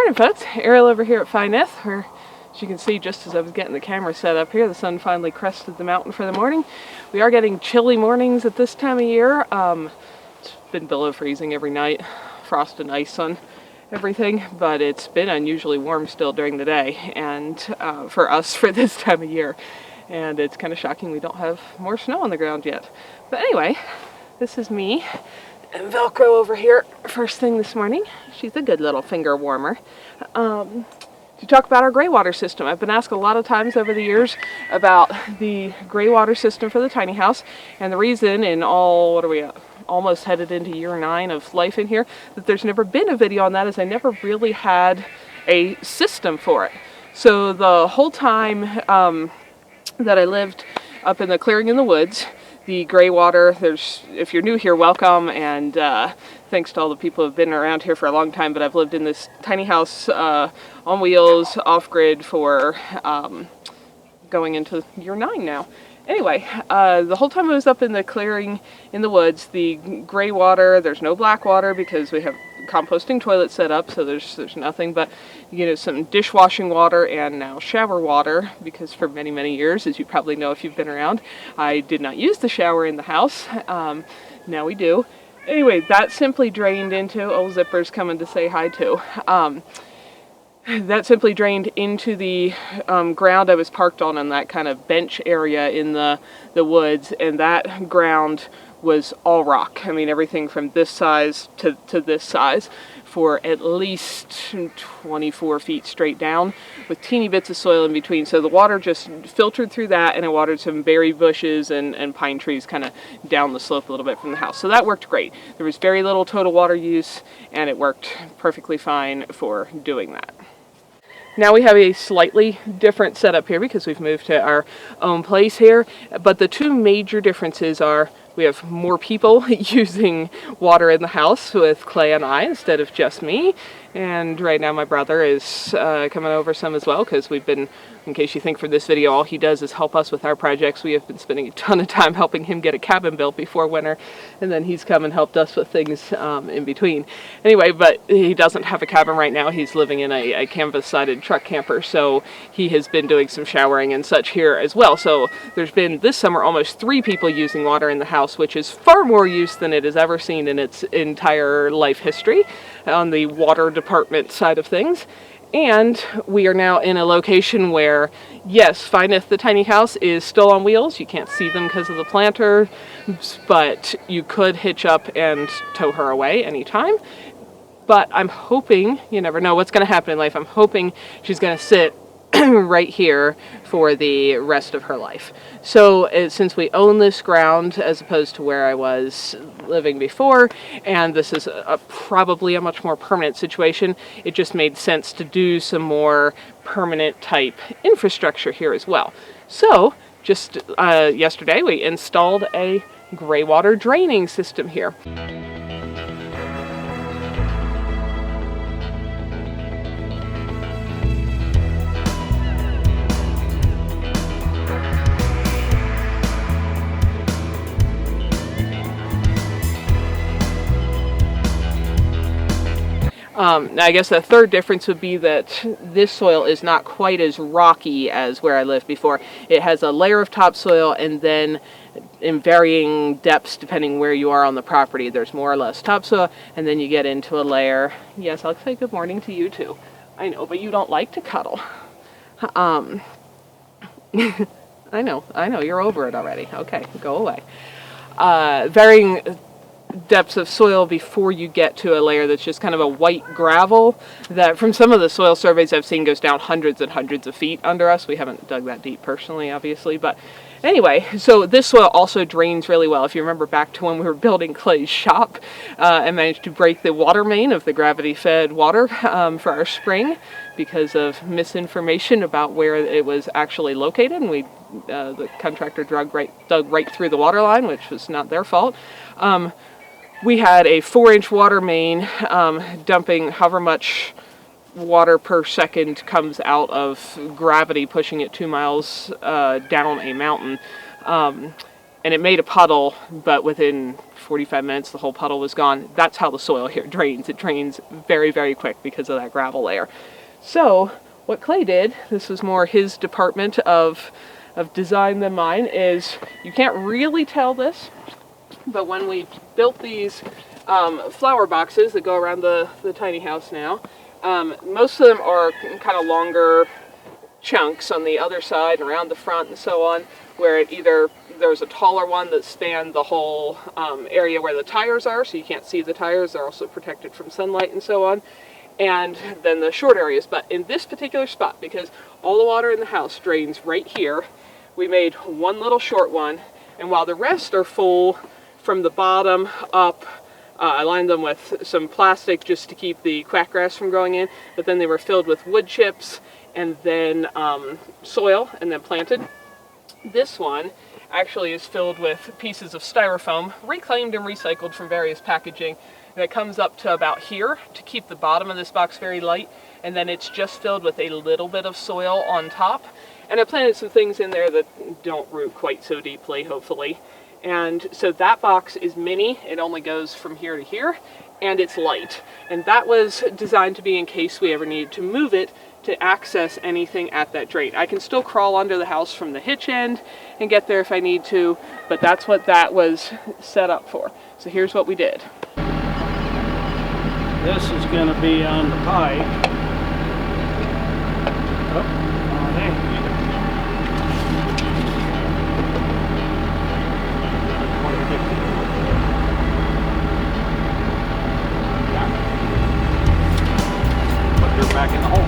Morning folks, Ariel over here at Fineth, where as you can see just as I was getting the camera set up here, the sun finally crested the mountain for the morning. We are getting chilly mornings at this time of year. It's been below freezing every night, frost and ice on everything, but it's been unusually warm still during the day, and for us for this time of year. And it's kind of shocking we don't have more snow on the ground yet. But anyway, this is me and Velcro over here first thing this morning. She's a good little finger warmer. To talk about our gray water system. I've been asked a lot of times over the years about the gray water system for the tiny house, and the reason in all, what are we at? Almost headed into year 9 of life in here, that there's never been a video on that is I never really had a system for it. So the whole time that I lived up in the clearing in the woods, the gray water, if you're new here, welcome, and thanks to all the people who have been around here for a long time, but I've lived in this tiny house on wheels, off-grid for going into year 9 now. Anyway, the whole time I was up in the clearing in the woods, the gray water, there's no black water because we have composting toilets set up, so there's nothing but, you know, some dishwashing water and now shower water, because for many, many years, as you probably know if you've been around, I did not use the shower in the house. Now we do. Anyway, that simply drained into, oh, Zipper's coming to say hi too. That simply drained into the ground I was parked on that kind of bench area in the woods, and that ground was all rock. I mean, everything from this size to this size for at least 24 feet straight down with teeny bits of soil in between. So the water just filtered through that, and it watered some berry bushes and pine trees kind of down the slope a little bit from the house. So that worked great. There was very little total water use, and it worked perfectly fine for doing that. Now we have a slightly different setup here because we've moved to our own place here, but the two major differences are we have more people using water in the house with Clay and I instead of just me, and right now my brother is coming over some as well, because we've been, in case you think for this video all he does is help us with our projects, we have been spending a ton of time helping him get a cabin built before winter, and then he's come and helped us with things in between. Anyway, but he doesn't have a cabin right now. He's living in a canvas-sided truck camper, so he has been doing some showering and such here as well. So there's been this summer almost 3 people using water in the house, which is far more use than it has ever seen in its entire life history on the water department side of things. And we are now in a location where, yes, Fineth the tiny house is still on wheels. You can't see them because of the planters, but you could hitch up and tow her away anytime. But I'm hoping, you never know what's going to happen in life, I'm hoping she's going to sit right here for the rest of her life. So since we own this ground as opposed to where I was living before, and this is probably a much more permanent situation, it just made sense to do some more permanent type infrastructure here as well. So just yesterday we installed a gray water draining system here. I guess the third difference would be that this soil is not quite as rocky as where I lived before. It has a layer of topsoil, and then in varying depths depending where you are on the property, there's more or less topsoil, and then you get into a layer. Yes, I'll say good morning to you too. I know, but you don't like to cuddle. I know, you're over it already. Okay, go away. Varying depths of soil before you get to a layer that's just kind of a white gravel that from some of the soil surveys I've seen goes down hundreds and hundreds of feet under us. We haven't dug that deep personally, obviously, but anyway, so this soil also drains really well. If you remember back to when we were building Clay's shop, I managed to break the water main of the gravity-fed water for our spring because of misinformation about where it was actually located, and the contractor dug right through the water line, which was not their fault. We had a 4-inch water main dumping however much water per second comes out of gravity, pushing it 2 miles down a mountain. And it made a puddle, but within 45 minutes, the whole puddle was gone. That's how the soil here drains. It drains very, very quick because of that gravel layer. So what Clay did, this was more his department of design than mine, is you can't really tell this, but when we built these flower boxes that go around the tiny house now, most of them are kind of longer chunks on the other side and around the front and so on, where it either there's a taller one that spanned the whole area where the tires are, so you can't see the tires. They're also protected from sunlight and so on, and then the short areas. But in this particular spot, because all the water in the house drains right here, we made one little short one, and while the rest are full from the bottom up, I lined them with some plastic just to keep the quackgrass from growing in, but then they were filled with wood chips and then soil and then planted. This one actually is filled with pieces of styrofoam, reclaimed and recycled from various packaging, and it comes up to about here to keep the bottom of this box very light, and then it's just filled with a little bit of soil on top. And I planted some things in there that don't root quite so deeply, hopefully. And so that box is mini. It only goes from here to here, and it's light. And that was designed to be in case we ever needed to move it to access anything at that drain. I can still crawl under the house from the hitch end and get there if I need to, but that's what that was set up for. So here's what we did. This is going to be on the pipe. Oh, there. Back in the hole.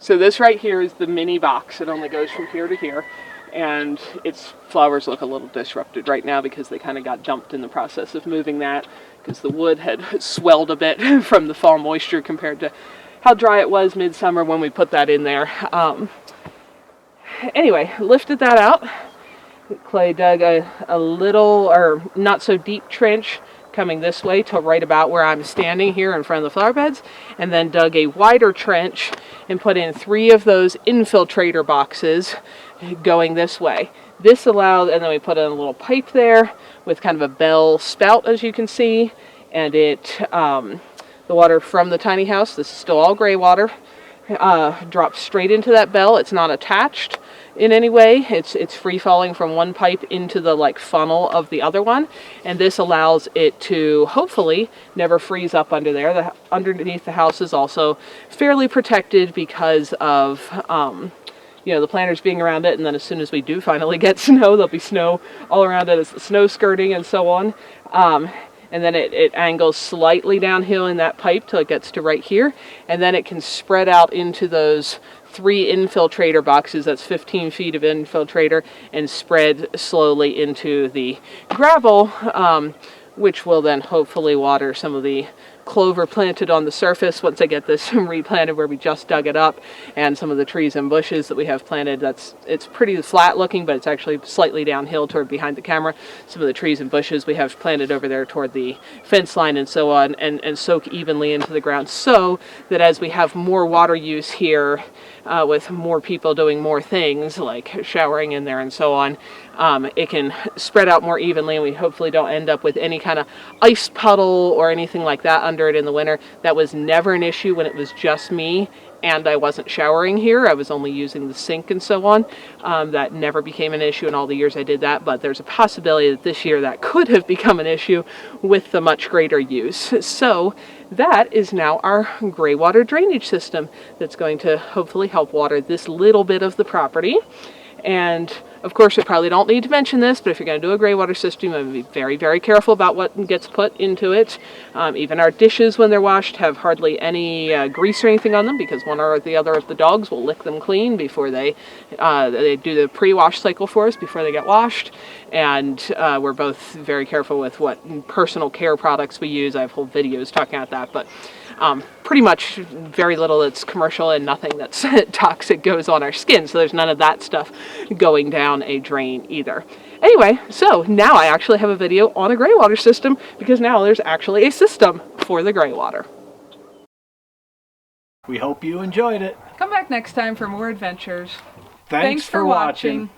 So this right here is the mini box. It only goes from here to here. And its flowers look a little disrupted right now because they kind of got dumped in the process of moving that, because the wood had swelled a bit from the fall moisture compared to how dry it was midsummer when we put that in there. Anyway, lifted that out. Clay dug a little, or not so deep trench coming this way to right about where I'm standing here in front of the flower beds, and then dug a wider trench and put in 3 of those infiltrator boxes going this way. This allowed, and then we put in a little pipe there with kind of a bell spout, as you can see, and it, the water from the tiny house, this is still all gray water, drops straight into that bell. It's not attached in any way. It's free falling from one pipe into the like funnel of the other one, and this allows it to hopefully never freeze up under there. The underneath the house is also fairly protected because of you know, the planters being around it, and then as soon as we do finally get snow, there'll be snow all around it as the snow skirting and so on. And then it angles slightly downhill in that pipe till it gets to right here, and then it can spread out into those 3 infiltrator boxes. That's 15 feet of infiltrator, and spread slowly into the gravel, which will then hopefully water some of the clover planted on the surface once I get this replanted where we just dug it up, and some of the trees and bushes that we have planted. It's pretty flat looking, but it's actually slightly downhill toward behind the camera. Some of the trees and bushes we have planted over there toward the fence line and so on, and soak evenly into the ground, so that as we have more water use here, with more people doing more things like showering in there and so on, it can spread out more evenly, and we hopefully don't end up with any kind of ice puddle or anything like that under it in the winter. That was never an issue when it was just me and I wasn't showering here. I was only using the sink and so on. That never became an issue in all the years I did that, but there's a possibility that this year that could have become an issue with the much greater use. So that is now our gray water drainage system that's going to hopefully help water this little bit of the property. And of course, I probably don't need to mention this, but if you're going to do a gray water system, you have to be very, very careful about what gets put into it. Even our dishes, when they're washed, have hardly any grease or anything on them, because one or the other of the dogs will lick them clean before they do the pre-wash cycle for us before they get washed. And we're both very careful with what personal care products we use. I have whole videos talking about that, but pretty much very little that's commercial, and nothing that's toxic goes on our skin, so there's none of that stuff going down a drain either. Anyway, so now I actually have a video on a gray water system, because now there's actually a system for the gray water. We hope you enjoyed it. Come back next time for more adventures. Thanks for watching.